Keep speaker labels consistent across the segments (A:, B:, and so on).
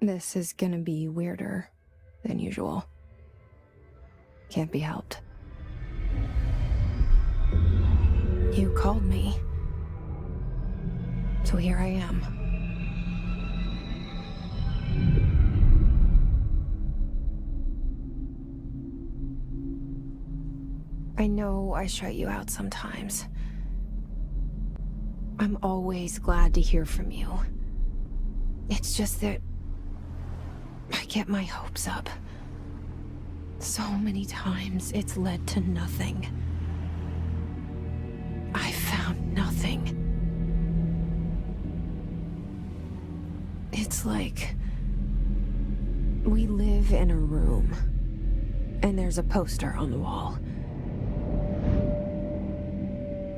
A: This is gonna be weirder than usual. Can't be helped. You called me. So here I am. I know I shut you out sometimes. I'm always glad to hear from you. It's just that I get my hopes up. So many times it's led to nothing. I found nothing. It's like we live in a room, and there's a poster on the wall.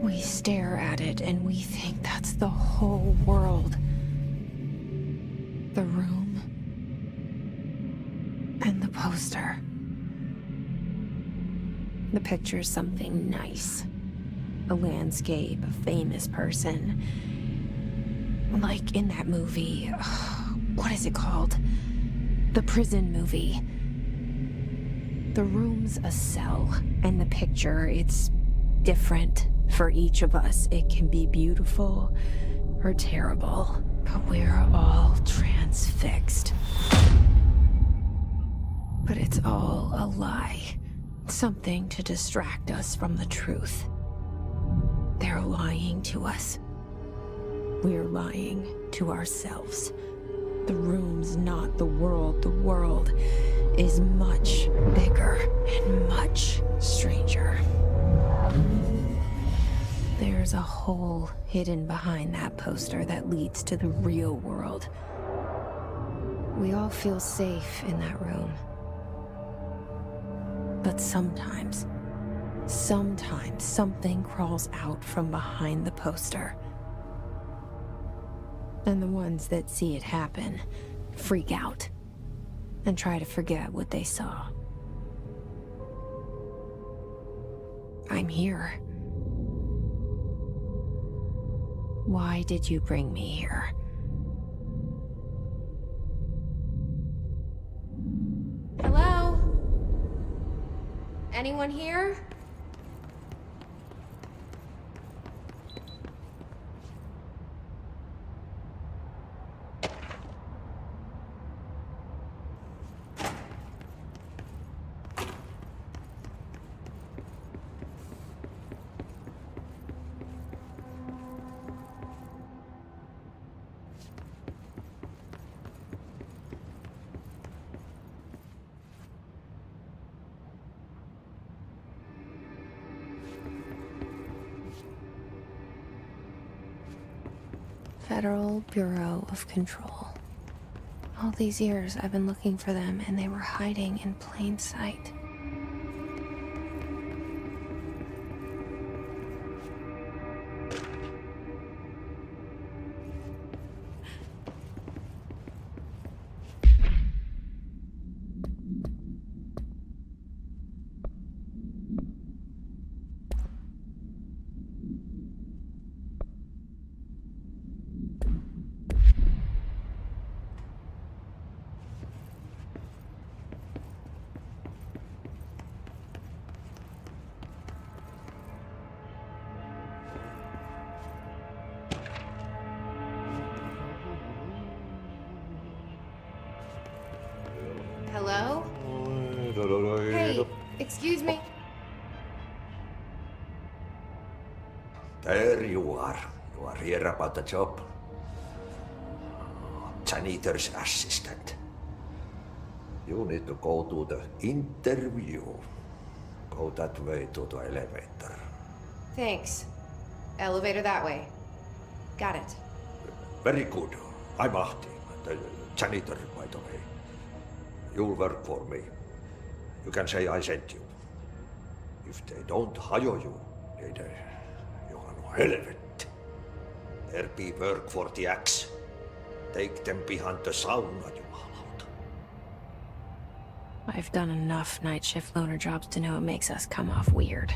A: We stare at it and we think that's the whole world. The room and the poster. The picture's something nice. A landscape, a famous person. Like in that movie, what is it called? The prison movie. The room's a cell, and the picture, it's different for each of us. It can be beautiful or terrible, but we're all transfixed. But it's all a lie. Something to distract us from the truth. They're lying to us. We're lying to ourselves. The room's not the world. The world is much bigger and much stranger. There's a hole hidden behind that poster that leads to the real world. We all feel safe in that room. But sometimes something crawls out from behind the poster. And the ones that see it happen freak out and try to forget what they saw. I'm here. Why did you bring me here? Hello? Anyone here? Federal Bureau of Control. All these years I've been looking for them, and they were hiding in plain sight. Hello? Hey, excuse me.
B: There you are. You are here about the job. Janitor's assistant. You need to go to the interview. Go that way to the elevator.
A: Thanks. Elevator that way. Got it.
B: Very good. I'm Ahti, the janitor, by the way. You'll work for me. You can say I sent you. If they don't hire you, then you are no helvet. There be work for the axe. Take them behind the sauna, jumalauta.
A: I've done enough night shift loner jobs to know it makes us come off weird.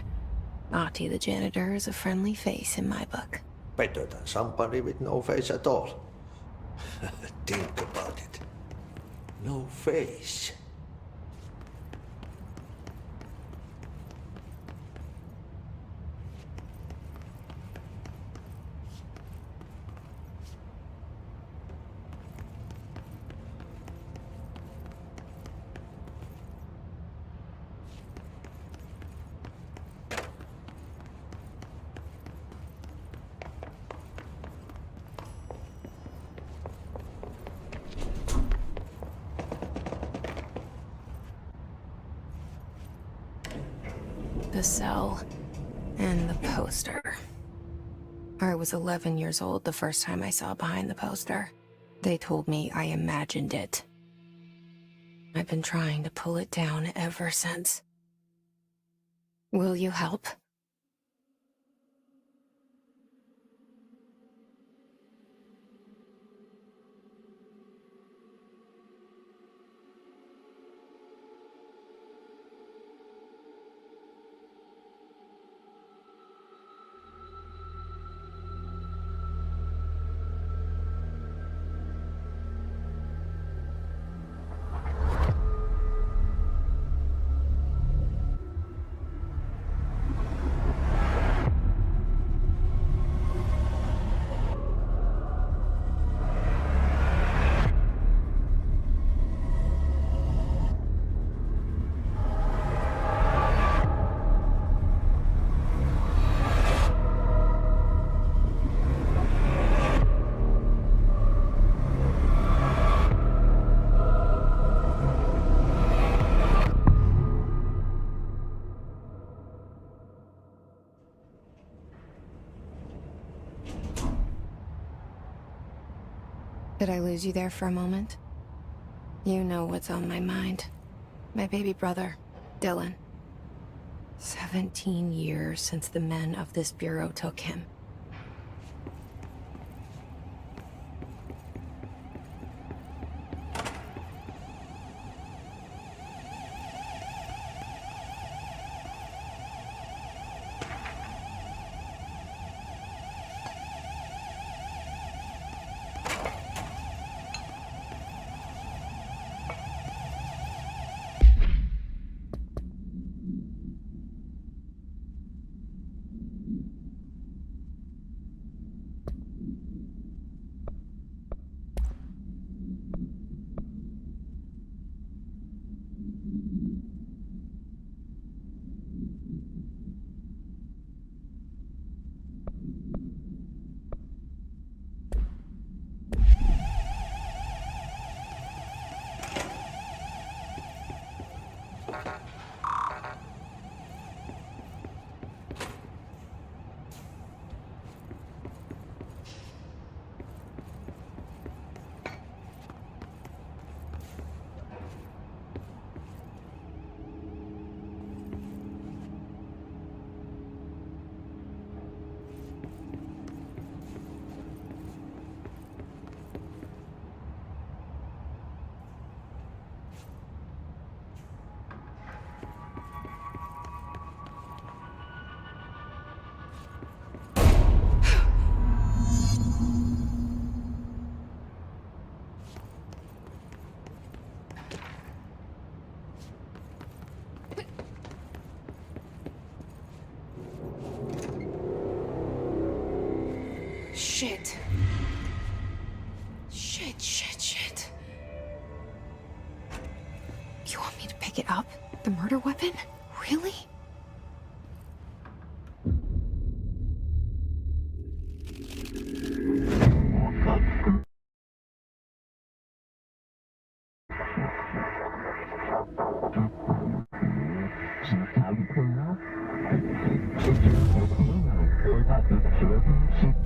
A: Ahti the janitor is a friendly face in my book.
B: Better than somebody with no face at all. Think about it. No face.
A: The cell and the poster. I was 11 years old the first time I saw behind the poster. They told me I imagined it. I've been trying to pull it down ever since. Will you help? Did I lose you there for a moment? You know what's on my mind. My baby brother, Dylan. 17 years since the men of this bureau took him. Shit. Shit. You want me to pick it up? The murder weapon? Really?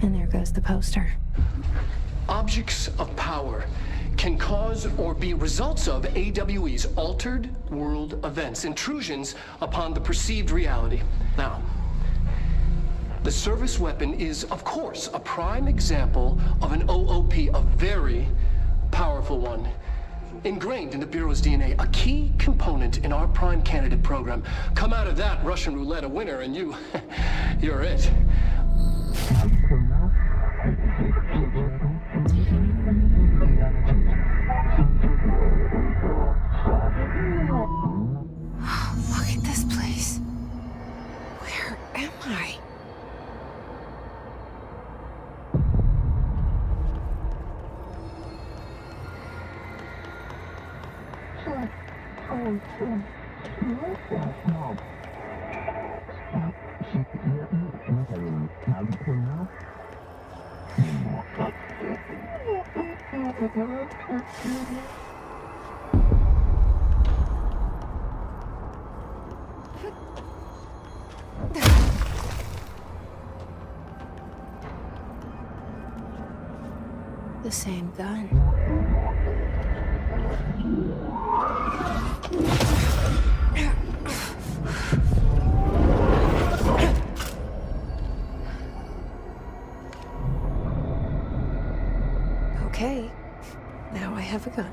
A: And there goes the poster.
C: Objects of power can cause or be results of AWE's altered world events, intrusions upon the perceived reality. Now, the service weapon is, of course, a prime example of an OOP, a very powerful one. Ingrained in the Bureau's DNA, a key component in our prime candidate program. Come out of that Russian roulette a winner and you're it.
A: The same gun. Okay, now I have a gun.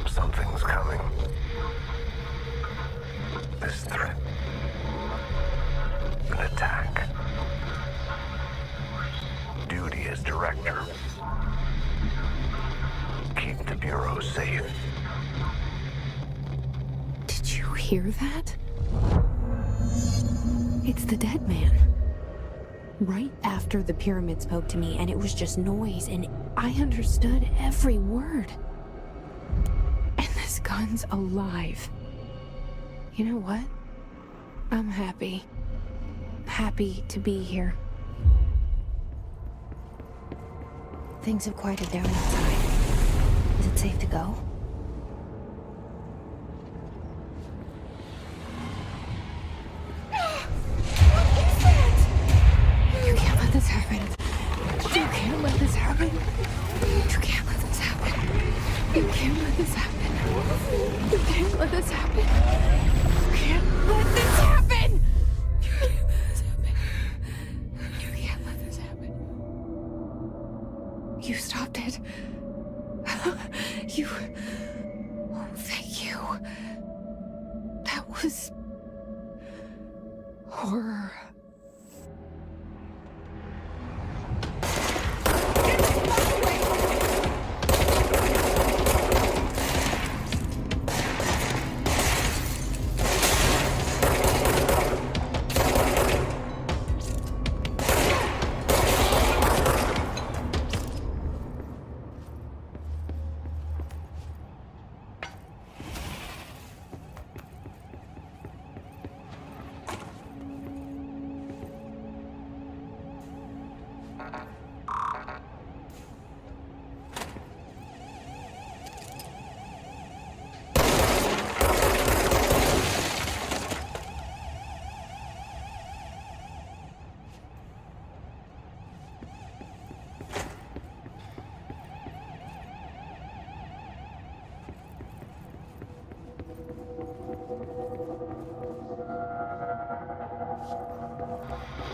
D: Something's coming. This threat. An attack. Duty as director. Keep the Bureau safe.
A: Did you hear that? It's the dead man. Right after the pyramid spoke to me, and it was just noise, and I understood every word. And this gun's alive. You know what? I'm happy. Happy to be here. Things have quieted down outside. Is it safe to go? You can't let this happen. You can't let this happen. You can't let this happen. You can't let this happen. You can't let this happen. You can't let this happen. You can't let this happen. You stopped it. You... Oh, thank you. That was... horror.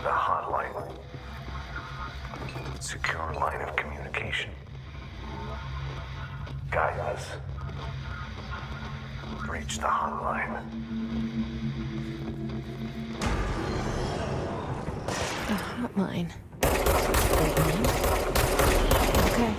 D: the hotline. Secure line of communication. Guidance. Reach the hotline.
A: The hotline. Okay.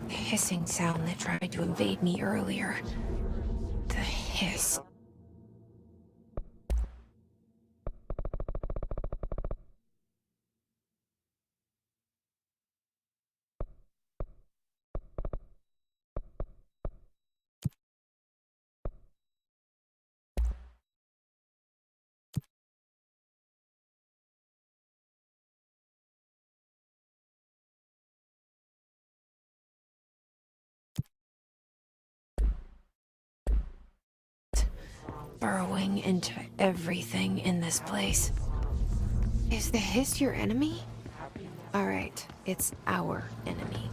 A: Hissing sound that tried to invade me earlier. The hiss. Burrowing into everything in this place. Is the hiss your enemy? Alright, it's our enemy.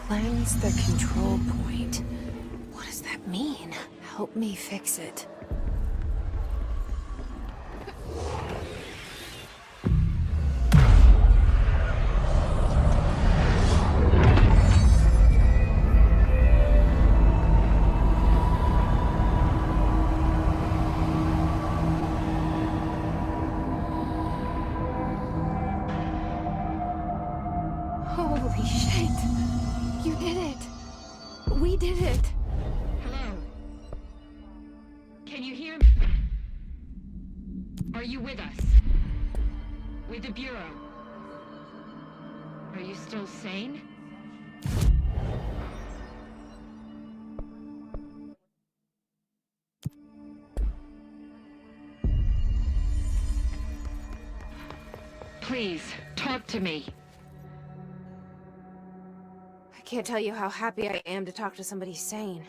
A: Cleanse the control point. What does that mean? Help me fix it. it! You did it! We did it!
E: Hello? Can you hear me? Are you with us? With the Bureau? Are you still sane? Please, talk to me.
A: I can't tell you how happy I am to talk to somebody sane.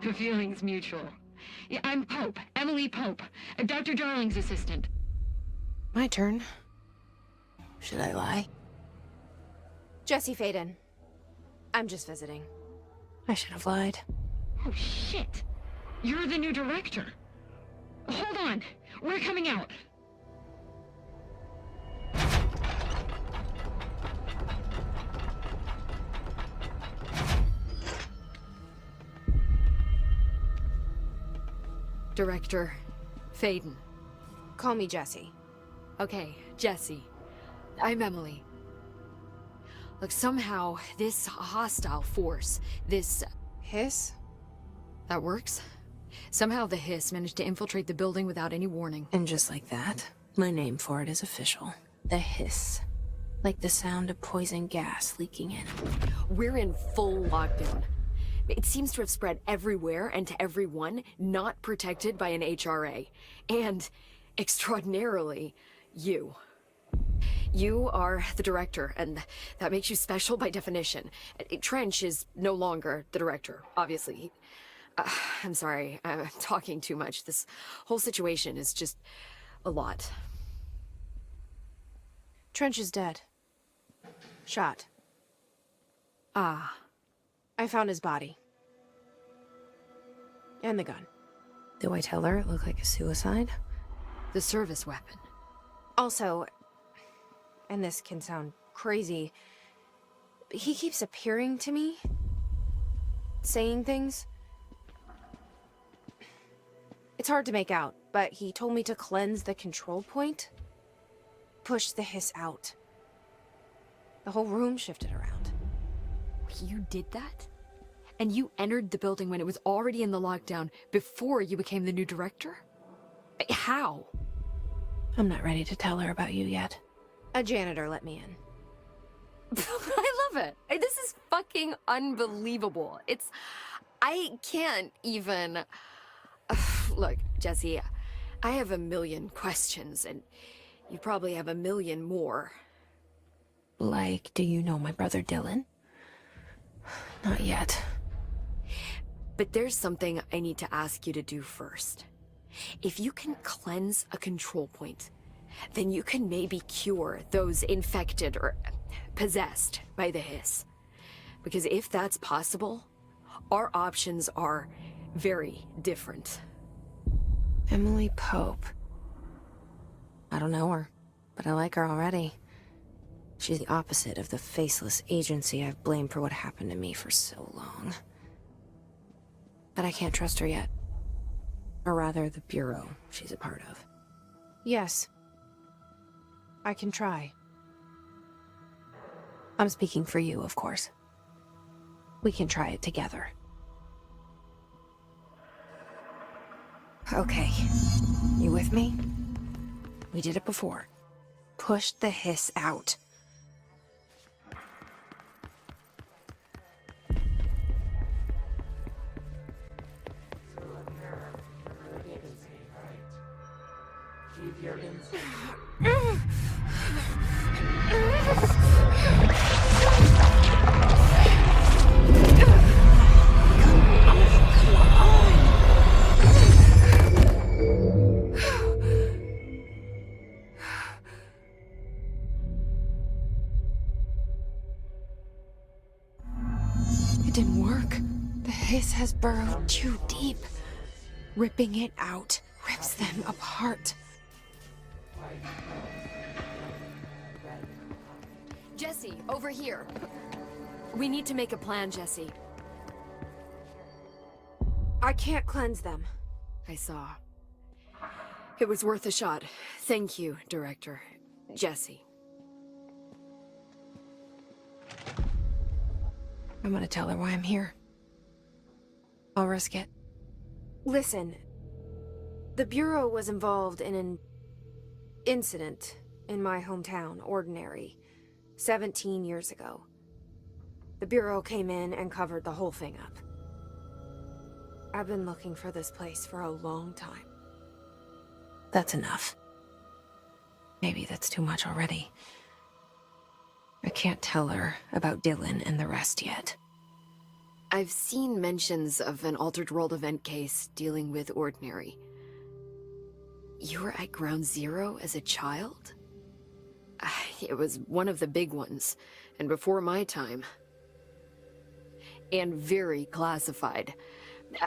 E: The feeling's mutual. Yeah, I'm Pope, Emily Pope, Dr. Darling's assistant.
A: My turn. Should I lie? Jesse Faden. I'm just visiting. I should have lied.
E: Oh, shit. You're the new director. Hold on. We're coming out.
F: Director Faden.
A: Call me Jesse.
F: Okay, Jesse. I'm Emily. Look, somehow, this hostile force, this...
A: Hiss?
F: That works? Somehow the Hiss managed to infiltrate the building without any warning.
A: And just like that, my name for it is official. The Hiss. Like the sound of poison gas leaking in.
F: We're in full lockdown. It seems to have spread everywhere and to everyone, not protected by an HRA. And, extraordinarily, you. You are the director, and that makes you special by definition. Trench is no longer the director, obviously. I'm sorry, I'm talking too much. This whole situation is just a lot.
A: Trench is dead. Shot.
F: Ah.
A: I found his body. And the gun. Do I tell her it looked like a suicide?
F: The service weapon.
A: Also, and this can sound crazy, he keeps appearing to me. Saying things. It's hard to make out, but he told me to cleanse the control point. Push the Hiss out. The whole room shifted around.
F: You did that? And you entered the building when it was already in the lockdown before you became the new director? How?
A: I'm not ready to tell her about you yet. A janitor let me in.
F: I love it. This is fucking unbelievable. I can't even... Look, Jesse, I have a million questions, and you probably have a million more.
A: Like, do you know my brother Dylan? Not yet.
F: But there's something I need to ask you to do first. If you can cleanse a control point, then you can maybe cure those infected or possessed by the Hiss. Because if that's possible, our options are very different.
A: Emily Pope. I don't know her, but I like her already. She's the opposite of the faceless agency I've blamed for what happened to me for so long. But I can't trust her yet. Or rather, the Bureau she's a part of. Yes. I can try. I'm speaking for you, of course. We can try it together. Okay. You with me? We did it before. Push the Hiss out. It didn't work. The Hiss has burrowed too deep. Ripping it out rips them apart.
F: Jesse, over here. We need to make a plan, Jesse.
A: I can't cleanse them.
F: I saw. It was worth a shot. Thank you, Director. Jesse.
A: I'm gonna tell her why I'm here. I'll risk it. Listen, the Bureau was involved in an incident in my hometown, Ordinary, 17 years ago. The Bureau came in and covered the whole thing up. I've been looking for this place for a long time. That's enough. Maybe that's too much already. I can't tell her about Dylan and the rest yet.
F: I've seen mentions of an Altered World event case dealing with Ordinary. You were at Ground Zero as a child? It was one of the big ones, and before my time. And very classified.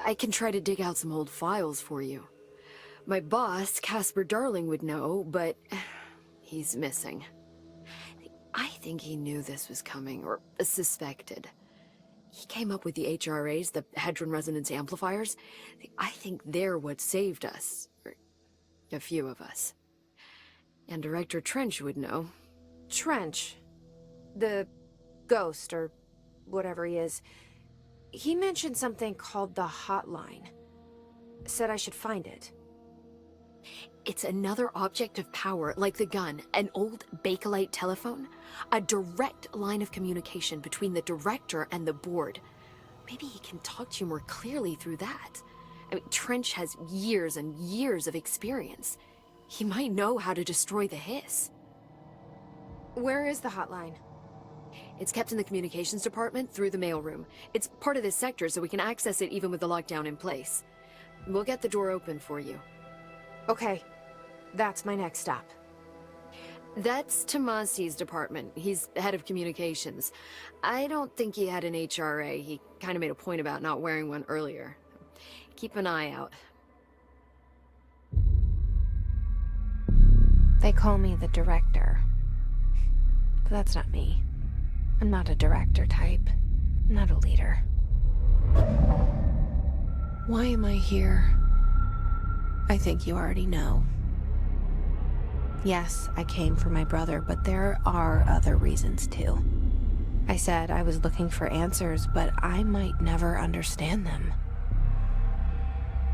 F: I can try to dig out some old files for you. My boss, Casper Darling, would know, but he's missing. I think he knew this was coming, or suspected. He came up with the HRAs, the Hedron Resonance Amplifiers. I think they're what saved us. Or a few of us. And Director Trench would know.
A: Trench. The ghost, or whatever he is. He mentioned something called the Hotline. Said I should find it.
F: It's another object of power, like the gun, an old Bakelite telephone. A direct line of communication between the director and the board. Maybe he can talk to you more clearly through that. I mean, Trench has years and years of experience. He might know how to destroy the Hiss.
A: Where is the hotline?
F: It's kept in the communications department through the mailroom. It's part of this sector, so we can access it even with the lockdown in place. We'll get the door open for you.
A: Okay, that's my next stop.
F: That's Tomasi's department. He's head of communications. I don't think he had an HRA. He kind of made a point about not wearing one earlier. Keep an eye out.
A: They call me the director. But that's not me. I'm not a director type. I'm not a leader. Why am I here? I think you already know. Yes, I came for my brother, but there are other reasons too. I said I was looking for answers, but I might never understand them.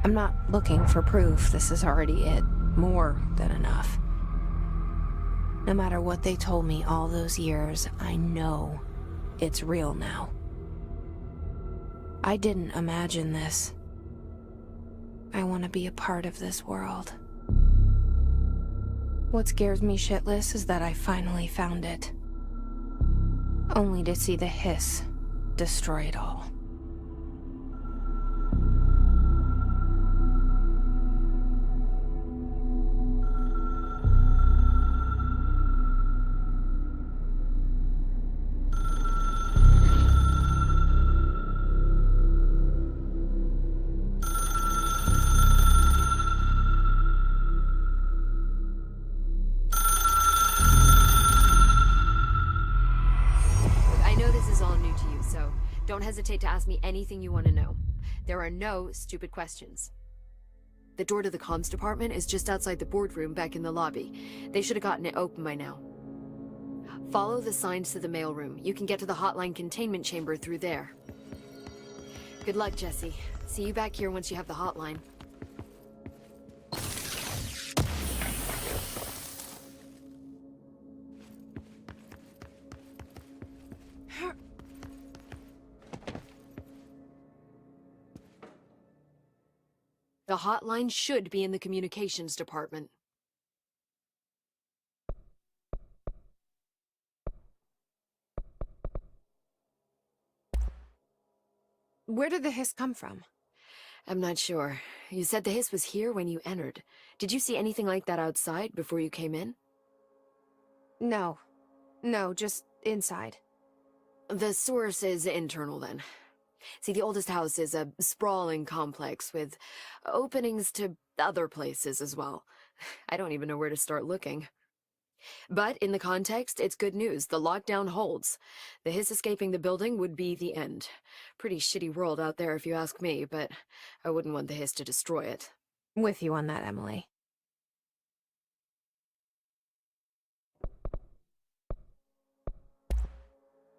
A: I'm not looking for proof. This is already it. More than enough. No matter what they told me all those years, I know it's real now. I didn't imagine this. I want to be a part of this world. What scares me shitless is that I finally found it. Only to see the Hiss destroy it all.
F: Don't hesitate to ask me anything you want to know. There are no stupid questions. The door to the comms department is just outside the boardroom back in the lobby. They should have gotten it open by now. Follow the signs to the mailroom. You can get to the hotline containment chamber through there. Good luck, Jesse. See you back here once you have the hotline. The hotline should be in the communications department.
A: Where did the Hiss come from?
F: I'm not sure. You said the Hiss was here when you entered. Did you see anything like that outside before you came in?
A: No. No, just inside.
F: The source is internal then. See, the oldest house is a sprawling complex with openings to other places as well. I don't even know where to start looking. But in the context, it's good news. The lockdown holds. The Hiss escaping the building would be the end. Pretty shitty world out there if you ask me, but I wouldn't want the Hiss to destroy it.
A: With you on that, Emily.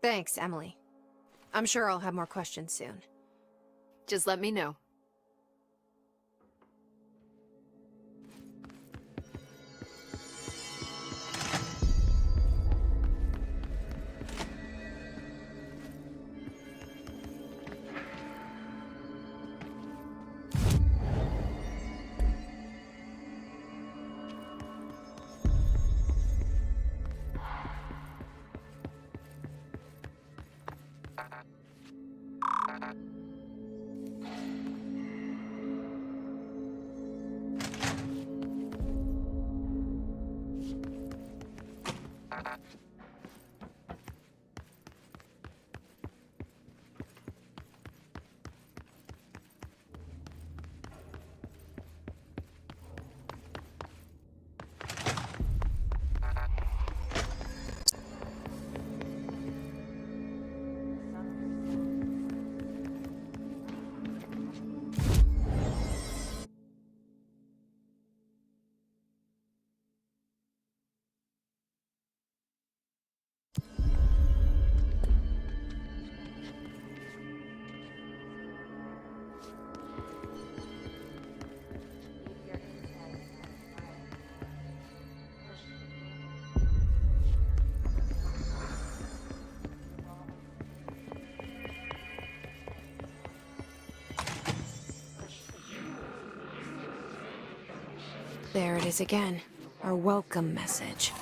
A: Thanks, Emily. I'm sure I'll have more questions soon.
F: Just let me know.
A: There it is again. Our welcome message.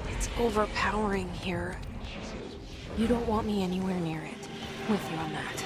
A: It's overpowering here. You don't want me anywhere near it. With you on that.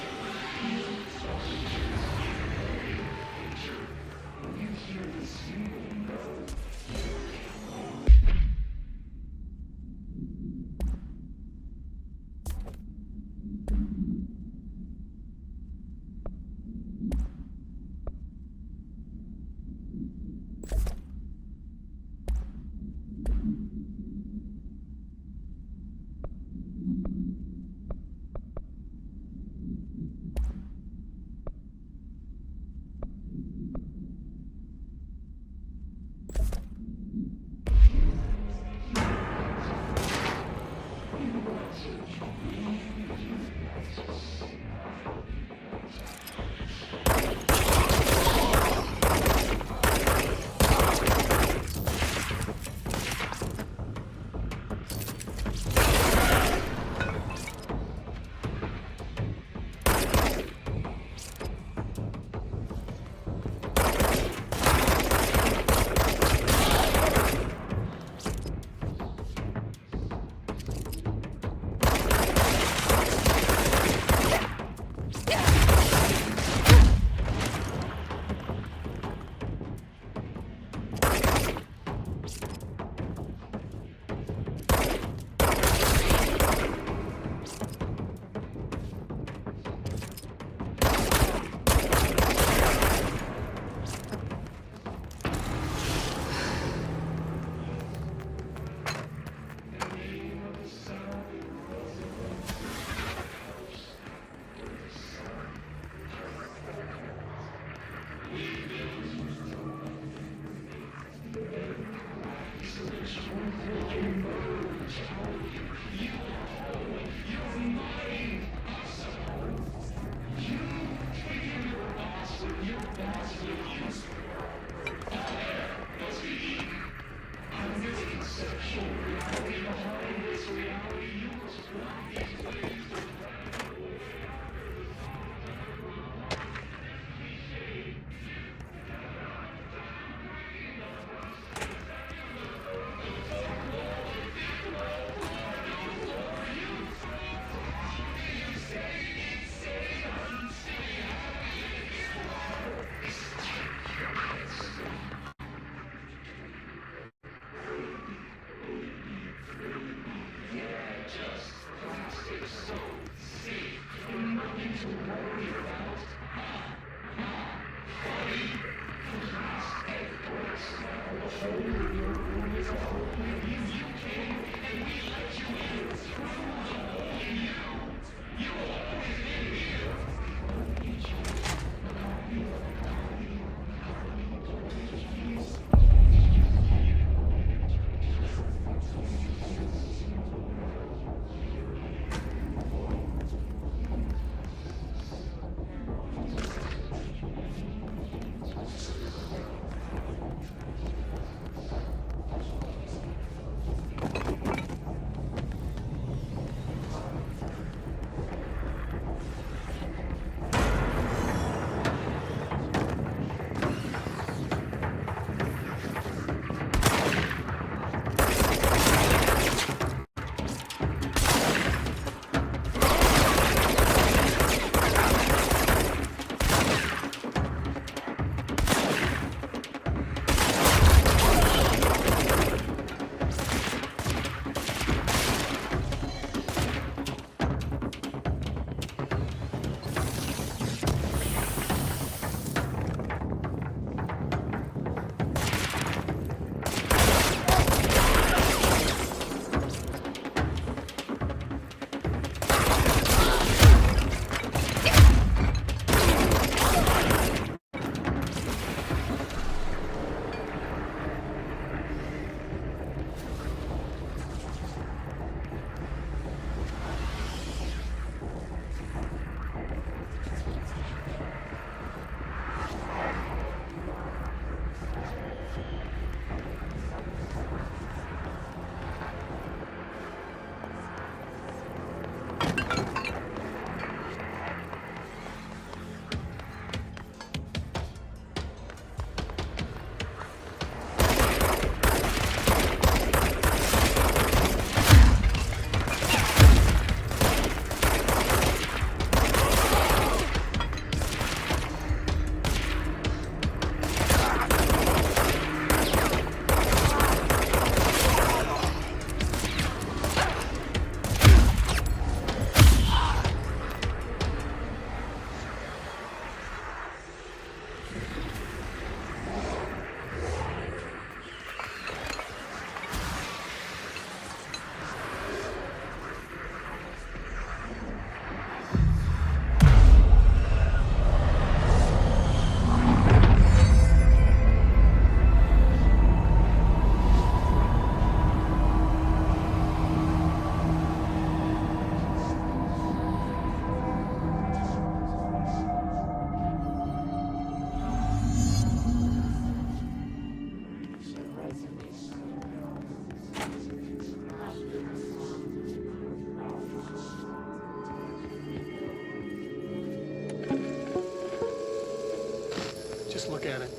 C: Look at it.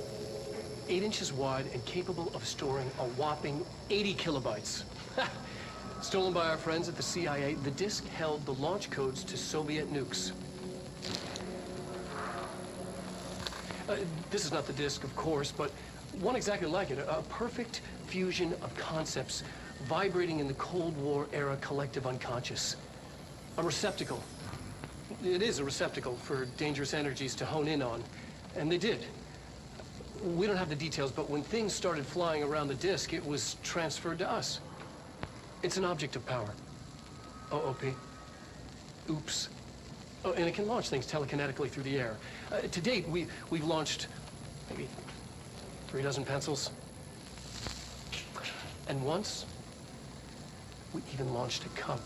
C: 8 inches wide and capable of storing a whopping 80 kilobytes. Stolen by our friends at the CIA, the disk held the launch codes to Soviet nukes. This is not the disk, of course, but one exactly like it. A perfect fusion of concepts vibrating in the Cold War era collective unconscious. A receptacle. It is a receptacle for dangerous energies to hone in on. And they did. We don't have the details, but when things started flying around the disk, it was transferred to us. It's an object of power. OOP. Oops. Oh, and it can launch things telekinetically through the air. To date, we've launched maybe 3 dozen pencils. And once, we even launched a cub.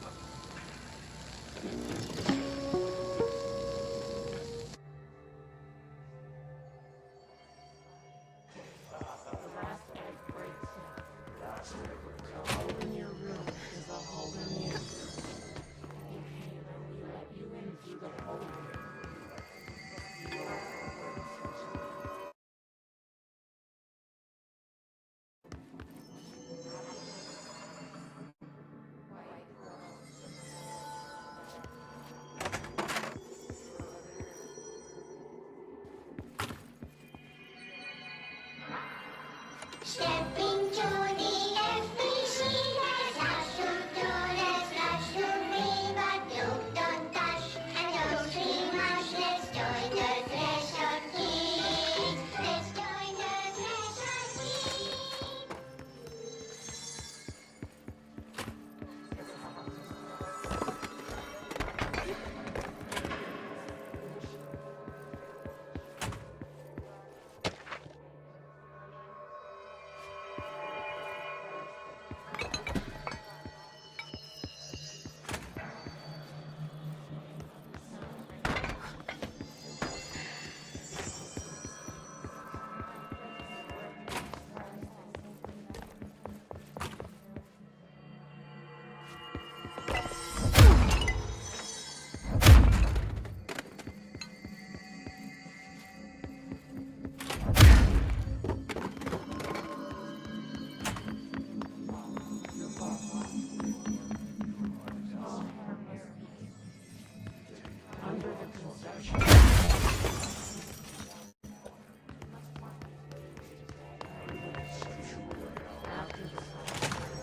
G: Step into the FBC, there's outdoors, lots to read, but don't touch and don't scream much. Let's join the Threshold Kids. Let's join the Threshold Kids.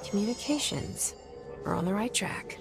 A: Communications. We're on the right track.